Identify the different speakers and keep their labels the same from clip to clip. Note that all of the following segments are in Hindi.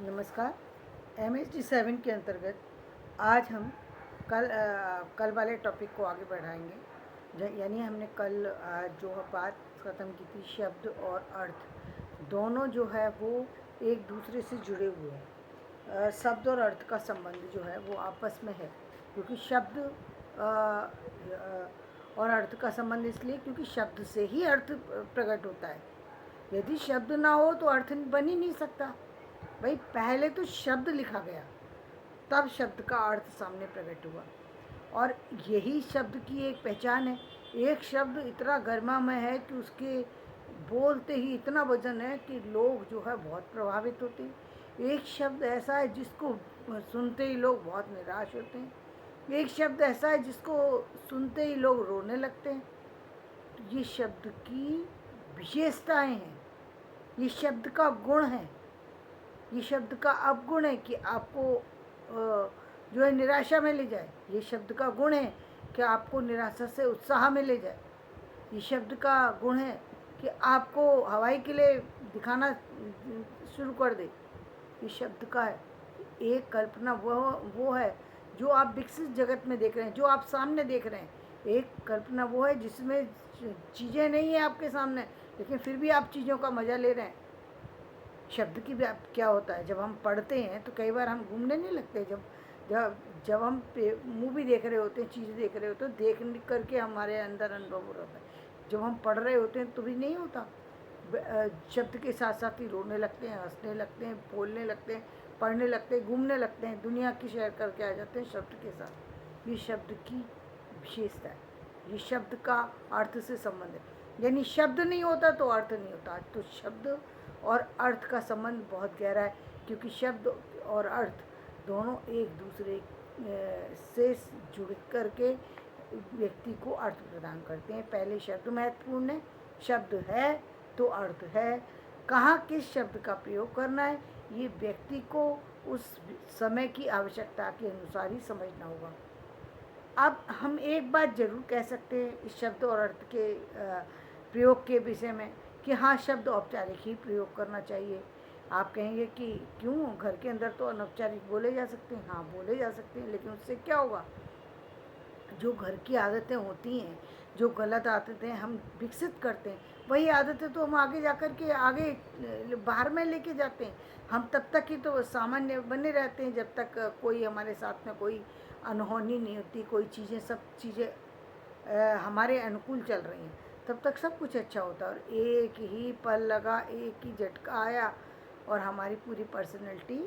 Speaker 1: नमस्कार। MSD 7 के अंतर्गत आज हम कल वाले टॉपिक को आगे बढ़ाएंगे। यानी हमने कल जो बात ख़त्म की थी, शब्द और अर्थ दोनों जो है वो एक दूसरे से जुड़े हुए हैं। शब्द और अर्थ का संबंध जो है वो आपस में है, क्योंकि शब्द और अर्थ का संबंध इसलिए क्योंकि शब्द से ही अर्थ प्रकट होता है। यदि शब्द ना हो तो अर्थ बन ही नहीं सकता। भाई पहले तो शब्द लिखा गया, तब शब्द का अर्थ सामने प्रकट हुआ, और यही शब्द की एक पहचान है। एक शब्द इतना गर्मामय है कि उसके बोलते ही इतना वजन है कि लोग जो है बहुत प्रभावित होते हैं। एक शब्द ऐसा है जिसको सुनते ही लोग बहुत निराश होते हैं। एक शब्द ऐसा है जिसको सुनते ही लोग रोने लगते हैं। तो ये शब्द की विशेषताएं हैं, ये शब्द का गुण है, ये शब्द का अवगुण है कि आपको जो है निराशा में ले जाए। ये शब्द का गुण है कि आपको निराशा से उत्साह में ले जाए। ये शब्द का गुण है कि आपको हवाई किले दिखाना शुरू कर दे। ये शब्द का है एक कल्पना वो है जो आप विकसित जगत में देख रहे हैं, जो आप सामने देख रहे हैं। एक कल्पना वो है जिसमें चीज़ें नहीं है आपके सामने, लेकिन फिर भी आप चीज़ों का मज़ा ले रहे हैं। शब्द की क्या होता है, जब हम पढ़ते हैं तो कई बार हम घूमने नहीं लगते। जब जब जब हम मूवी देख रहे होते हैं, चीज़ देख रहे होते हैं, देख करके हमारे अंदर अनुभव हो रहा है। जब हम पढ़ रहे होते हैं तो भी नहीं होता। शब्द के साथ साथ ही रोने लगते हैं, हंसने लगते हैं, बोलने लगते हैं, पढ़ने लगते हैं, घूमने लगते हैं, दुनिया की सैर करके आ जाते हैं शब्द के साथ। ये शब्द की विशेषता है, ये शब्द का अर्थ से संबंध है। यानी शब्द नहीं होता तो अर्थ नहीं होता। तो शब्द और अर्थ का संबंध बहुत गहरा है, क्योंकि शब्द और अर्थ दोनों एक दूसरे से जुड़ करके व्यक्ति को अर्थ प्रदान करते हैं। पहले शब्द महत्वपूर्ण है, शब्द है तो अर्थ है। कहाँ किस शब्द का प्रयोग करना है, ये व्यक्ति को उस समय की आवश्यकता के अनुसार ही समझना होगा। अब हम एक बात जरूर कह सकते हैं इस शब्द और अर्थ के प्रयोग के विषय में कि हाँ, शब्द औपचारिक ही प्रयोग करना चाहिए। आप कहेंगे कि क्यों, घर के अंदर तो अनौपचारिक बोले जा सकते हैं। हाँ, बोले जा सकते हैं, लेकिन उससे क्या होगा? जो घर की आदतें होती हैं, जो गलत आदतें हम विकसित करते हैं, वही आदतें तो हम आगे जाकर के आगे बाहर में लेके जाते हैं। हम तब तक ही तो सामान्य बने रहते हैं जब तक कोई हमारे साथ में कोई अनहोनी नहीं होती, कोई चीज़ें सब चीज़ें हमारे अनुकूल चल रही हैं, तब तक सब कुछ अच्छा होता है। और एक ही पल लगा, एक ही झटका आया और हमारी पूरी पर्सनैलिटी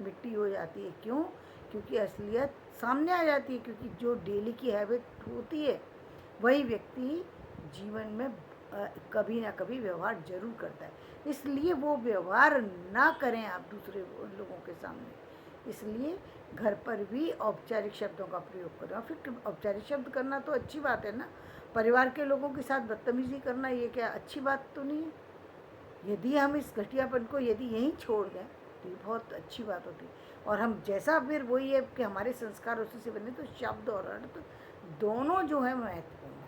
Speaker 1: मिट्टी हो जाती है। क्यों? क्योंकि असलियत सामने आ जाती है। क्योंकि जो डेली की हैबिट होती है वही व्यक्ति जीवन में कभी ना कभी व्यवहार जरूर करता है। इसलिए वो व्यवहार ना करें आप दूसरे लोगों के सामने। इसलिए घर पर भी औपचारिक शब्दों का प्रयोग करें। और फिर औपचारिक शब्द करना तो अच्छी बात है ना। परिवार के लोगों के साथ बदतमीजी करना ये क्या अच्छी बात तो नहीं है? यदि हम इस घटियापन को यदि यहीं छोड़ दें तो ये बहुत अच्छी बात होती है। और हम जैसा फिर वही है कि हमारे संस्कार उसी से बने, तो शब्द और अर्थ दोनों जो है महत्वपूर्ण है।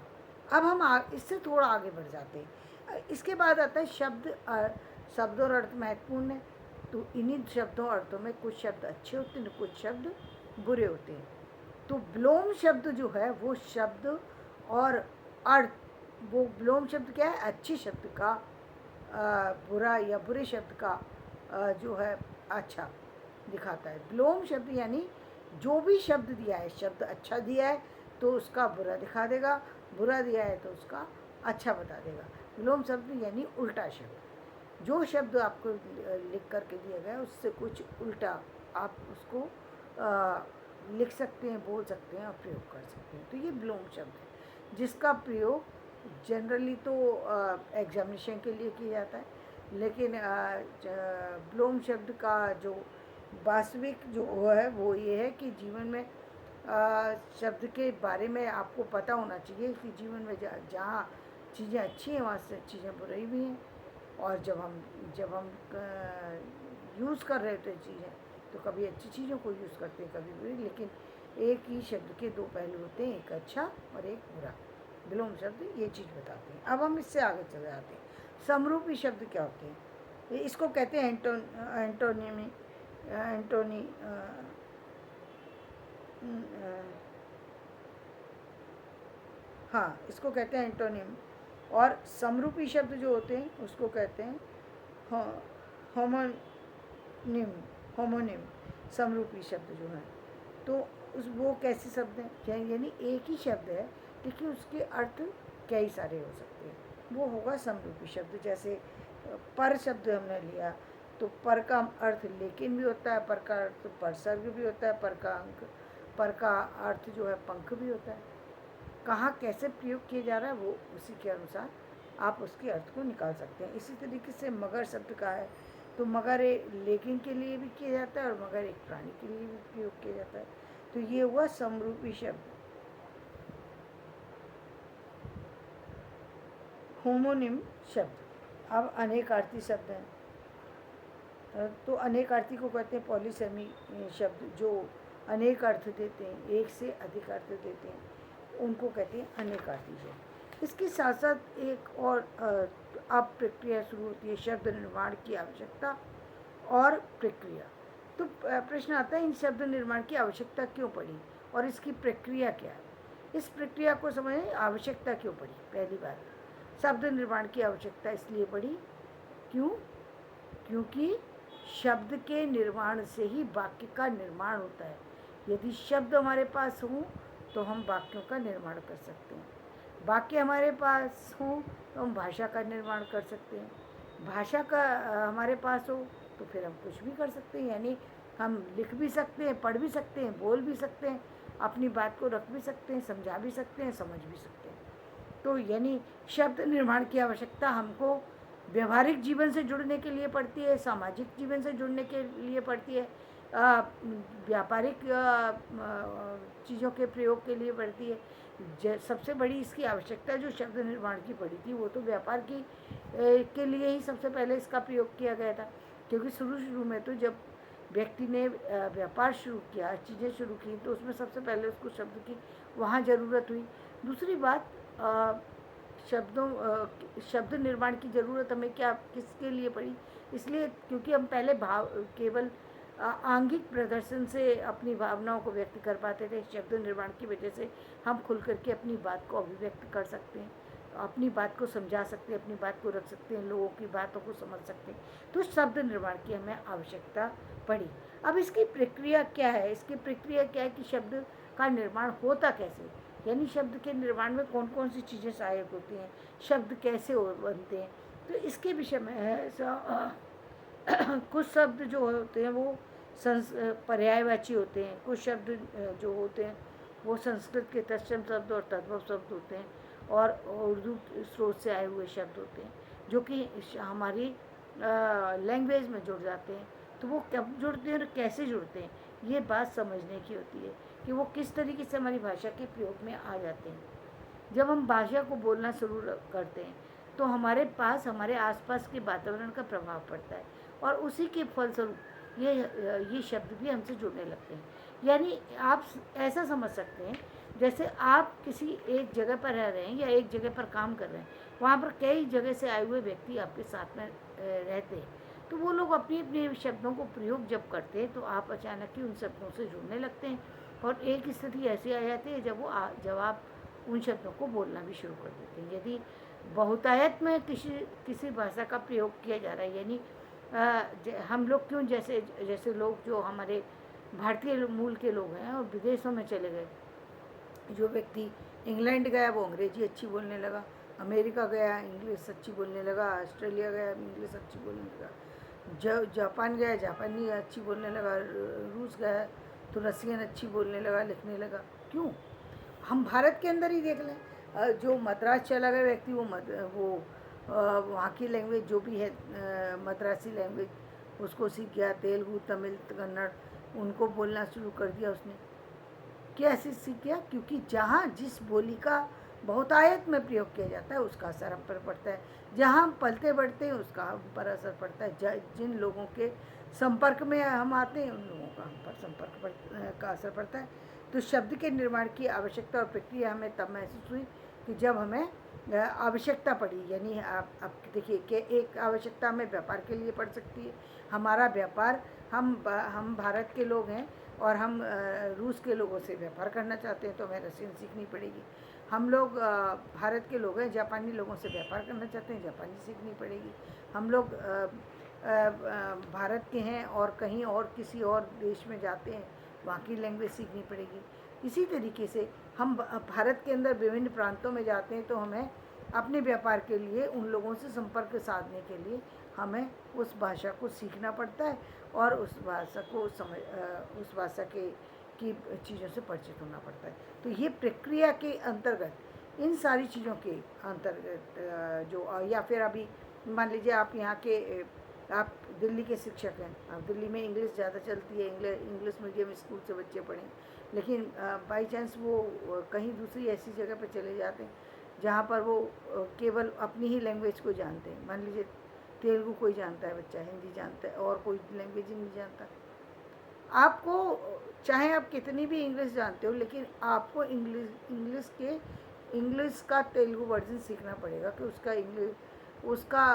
Speaker 1: अब हम इससे थोड़ा आगे बढ़ जाते हैं। इसके बाद आता है शब्द और अर्थ महत्वपूर्ण है, तो इन्हीं शब्दों और अर्थों में कुछ शब्द अच्छे होते हैं, कुछ शब्द बुरे होते हैं। तो विलोम शब्द जो है वो शब्द और अर्थ, वो विलोम शब्द क्या है? अच्छे शब्द का बुरा या बुरे शब्द का जो है अच्छा दिखाता है। विलोम शब्द यानी जो भी शब्द दिया है, शब्द अच्छा दिया है तो उसका बुरा दिखा देगा, बुरा दिया है तो उसका अच्छा बता देगा। विलोम शब्द यानी उल्टा शब्द। जो शब्द आपको लिख करके दिया गया है उससे कुछ उल्टा आप उसको लिख सकते हैं, बोल सकते हैं और प्रयोग कर सकते हैं। तो ये विलोम शब्द है जिसका प्रयोग जनरली तो एग्जामिनेशन के लिए किया जाता है, लेकिन विलोम शब्द का जो वास्तविक जो है वो ये है कि जीवन में शब्द के बारे में आपको पता होना चाहिए कि जीवन में जहाँ चीज़ें अच्छी हैं वहाँ से चीज़ें बुरी भी हैं। और जब हम यूज़ कर रहे होते हैं चीज़ें, तो कभी अच्छी चीज़ों को यूज़ करते हैं, कभी बुरी। लेकिन एक ही शब्द के दो पहलू होते हैं, एक अच्छा और एक बुरा। विलोम शब्द ये चीज़ बताते हैं। अब हम इससे आगे चले जाते हैं। समरूपी शब्द क्या होते हैं? इसको कहते हैं एंटोनिमी। एंटोनी हाँ, इसको कहते हैं एंटोनिम। और समरूपी शब्द जो होते हैं उसको कहते हैं होमोनिम। होमोनिम समरूपी शब्द जो है, तो उस वो कैसे शब्द हैं, यानी एक ही शब्द है लेकिन उसके अर्थ कई सारे हो सकते हैं, वो होगा समरूपी शब्द। जैसे पर शब्द हमने लिया तो पर का अर्थ लेकिन भी होता है, पर का अर्थ परसर्ग भी होता है, पर का अर्थ जो है पंख भी होता है। कहाँ कैसे प्रयोग किया जा रहा है वो उसी के अनुसार आप उसके अर्थ को निकाल सकते हैं। इसी तरीके से मगर शब्द का है तो मगर लेकिन के लिए भी किया जाता है और मगर एक प्राणी के लिए भी प्रयोग किया जाता है। तो ये हुआ समरूपी शब्द। होमोनिम शब्द। अब अनेकार्थी शब्द हैं, तो अनेकार्थी को कहते हैं पॉलीसेमी शब्द, जो अनेक अर्थ देते हैं, एक से अधिक अर्थ देते हैं, उनको कहते हैं अनेकार्थी शब्द। इसके साथ साथ एक और अब प्रक्रिया शुरू होती है, शब्द निर्माण की आवश्यकता और प्रक्रिया। तो प्रश्न आता है इन शब्द निर्माण की आवश्यकता क्यों पड़ी और इसकी प्रक्रिया क्या है। इस प्रक्रिया को समझने आवश्यकता क्यों पड़ी। पहली बात, शब्द निर्माण की आवश्यकता इसलिए पड़ी क्योंकि शब्द के निर्माण से ही वाक्य का निर्माण होता है। यदि शब्द हमारे पास हों तो हम वाक्यों का निर्माण कर सकते हैं, वाक्य हमारे पास हों तो हम भाषा का निर्माण कर सकते हैं, भाषा का हमारे पास हो तो फिर हम कुछ भी कर सकते हैं, यानी हम लिख भी सकते हैं, पढ़ भी सकते हैं, बोल भी सकते हैं, अपनी बात को रख भी सकते हैं, समझा भी सकते हैं, समझ भी सकते हैं। तो यानी शब्द निर्माण की आवश्यकता हमको व्यवहारिक जीवन से जुड़ने के लिए पड़ती है, सामाजिक जीवन से जुड़ने के लिए पड़ती है, व्यापारिक चीज़ों के प्रयोग के लिए पड़ती है। सबसे बड़ी इसकी आवश्यकता जो शब्द निर्माण की पड़ी थी वो तो व्यापार की के लिए ही सबसे पहले इसका प्रयोग किया गया था, क्योंकि शुरू में तो जब व्यक्ति ने व्यापार शुरू किया, चीज़ें शुरू की, तो उसमें सबसे पहले उसको शब्द की वहाँ ज़रूरत हुई। दूसरी बात, शब्द निर्माण की ज़रूरत हमें किसके लिए पड़ी, इसलिए क्योंकि हम पहले केवल आंगिक प्रदर्शन से अपनी भावनाओं को व्यक्त कर पाते थे। शब्द निर्माण की वजह से हम खुल करके अपनी बात को अभिव्यक्त कर सकते हैं, अपनी बात को समझा सकते हैं, अपनी बात को रख सकते हैं, लोगों की बातों को समझ सकते हैं। तो शब्द निर्माण की हमें आवश्यकता पड़ी। अब इसकी प्रक्रिया क्या है, इसकी प्रक्रिया क्या है कि शब्द का निर्माण होता कैसे, यानी शब्द के निर्माण में कौन कौन सी चीज़ें सहायक होती हैं, शब्द कैसे बनते हैं। तो इसके विषय में है कुछ शब्द जो होते हैं वो पर्यायवाची होते हैं, कुछ शब्द जो होते हैं वो संस्कृत के तत्सम शब्द और तद्भव शब्द होते हैं, और उर्दू स्रोत से आए हुए शब्द होते हैं जो कि हमारी लैंग्वेज में जुड़ जाते हैं। तो वो कब जुड़ते हैं और कैसे जुड़ते हैं, ये बात समझने की होती है कि वो किस तरीके से हमारी भाषा के प्रयोग में आ जाते हैं। जब हम भाषा को बोलना शुरू करते हैं तो हमारे पास हमारे आसपास के वातावरण का प्रभाव पड़ता है, और उसी के फलस्वरूप ये शब्द भी हमसे जुड़ने लगते हैं। यानी आप ऐसा समझ सकते हैं जैसे आप किसी एक जगह पर रह रहे हैं या एक जगह पर काम कर रहे हैं, वहाँ पर कई जगह से आए हुए व्यक्ति आपके साथ में रहते हैं, तो वो लोग अपने अपने शब्दों को प्रयोग जब करते हैं तो आप अचानक ही उन शब्दों से जुड़ने लगते हैं, और एक स्थिति ऐसी आ जाती है जब आप उन शब्दों को बोलना भी शुरू कर देते हैं। यदि बहुतायत में किसी भाषा का प्रयोग किया जा रहा है, यानी हम लोग क्यों जैसे लोग जो हमारे भारतीय मूल के लोग हैं और विदेशों में चले गए, जो व्यक्ति इंग्लैंड गया वो अंग्रेजी अच्छी बोलने लगा, अमेरिका गया इंग्लिश अच्छी बोलने लगा, ऑस्ट्रेलिया गया इंग्लिश अच्छी बोलने लगा, जापान गया जापानी अच्छी बोलने लगा, रूस गया तो रसियन अच्छी बोलने लगा, लिखने लगा। क्यों? हम भारत के अंदर ही देख लें, जो मद्रास चला गया व्यक्ति वो वहाँ की लैंग्वेज जो भी है मद्रासी लैंग्वेज उसको सीख गया, तेलुगु तमिल कन्नड़ उनको बोलना शुरू कर दिया उसने। कैसे सीख गया? क्योंकि जहाँ जिस बोली का बहुतायत में प्रयोग किया जाता है उसका असर हम पर पड़ता है, जहाँ हम पलते बढ़ते हैं उसका हम पर असर पड़ता है, जिन लोगों के संपर्क में हम आते हैं उन लोगों का हम पर संपर्क का असर पड़ता है। तो शब्द के निर्माण की आवश्यकता और प्रक्रिया हमें तब महसूस हुई कि जब हमें आवश्यकता पड़ी, यानी आप देखिए कि एक आवश्यकता हमें व्यापार के लिए पड़ सकती है। हमारा व्यापार, हम भारत के लोग हैं और हम रूस के लोगों से व्यापार करना चाहते हैं तो हमें रशियन सीखनी पड़ेगी। हम लोग भारत के लोग हैं, जापानी लोगों से व्यापार करना चाहते हैं, जापानी सीखनी पड़ेगी। हम लोग भारत के हैं और कहीं और किसी और देश में जाते हैं, वहाँ की लैंग्वेज सीखनी पड़ेगी। इसी तरीके से हम भारत के अंदर विभिन्न प्रांतों में जाते हैं तो हमें अपने व्यापार के लिए उन लोगों से संपर्क साधने के लिए हमें उस भाषा को सीखना पड़ता है और उस भाषा को उस भाषा की चीज़ों से परिचित होना पड़ता है। तो ये प्रक्रिया के अंतर्गत, इन सारी चीज़ों के अंतर्गत जो या फिर अभी मान लीजिए आप यहाँ के आप दिल्ली के शिक्षक हैं, अब दिल्ली में इंग्लिश ज़्यादा चलती है, इंग्लिश मीडियम स्कूल से बच्चे पढ़ें, लेकिन बाई चांस वो कहीं दूसरी ऐसी जगह पर चले जाते हैं जहाँ पर वो केवल अपनी ही लैंग्वेज को जानते हैं। मान लीजिए तेलुगु कोई जानता है बच्चा, हिंदी जानता है और कोई लैंग्वेज ही नहीं जानता। आपको चाहे आप कितनी भी इंग्लिश जानते हो, लेकिन आपको इंग्लिश का तेलुगु वर्जन सीखना पड़ेगा कि उसका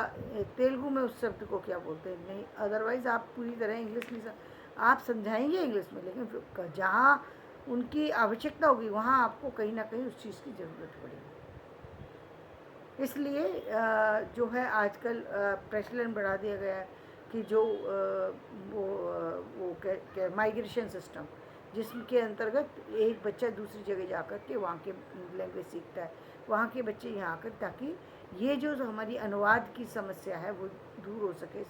Speaker 1: तेलुगु में उस शब्द को क्या बोलते हैं। नहीं, अदरवाइज़ आप पूरी तरह इंग्लिश नहीं आप समझाएंगे इंग्लिश में, लेकिन जहाँ उनकी आवश्यकता होगी वहाँ आपको कहीं ना कहीं उस चीज़ की ज़रूरत पड़ेगी। इसलिए जो है आजकल प्रचलन बढ़ा दिया गया है कि जो वो माइग्रेशन सिस्टम, जिसके अंतर्गत एक बच्चा दूसरी जगह जाकर के वहाँ के लैंग्वेज सीखता है, वहाँ के बच्चे यहाँ आकर, ताकि ये जो हमारी अनुवाद की समस्या है वो दूर हो सके।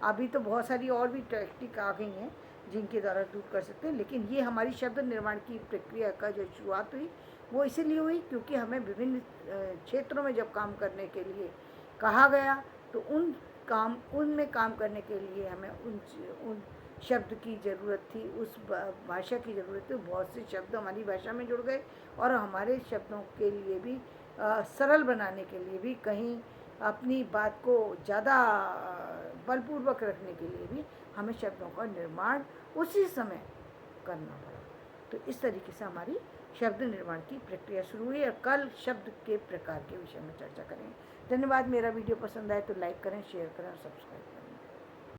Speaker 1: अभी तो बहुत सारी और भी टेक्निक आ गई हैं जिनके द्वारा दूर कर सकते हैं, लेकिन ये हमारी शब्द निर्माण की प्रक्रिया का जो शुरुआत हुई वो इसीलिए हुई क्योंकि हमें विभिन्न क्षेत्रों में जब काम करने के लिए कहा गया तो उनमें काम करने के लिए हमें उन शब्द की ज़रूरत थी, उस भाषा की ज़रूरत थी। बहुत से शब्द हमारी भाषा में जुड़ गए और हमारे शब्दों के लिए भी सरल बनाने के लिए भी, कहीं अपनी बात को ज़्यादा बलपूर्वक रखने के लिए भी हमें शब्दों का निर्माण उसी समय करना पड़ा। तो इस तरीके से हमारी शब्द निर्माण की प्रक्रिया शुरू हुई और कल शब्द के प्रकार के विषय में चर्चा करेंगे। धन्यवाद। मेरा वीडियो पसंद आए तो लाइक करें, शेयर करें और सब्सक्राइब करें।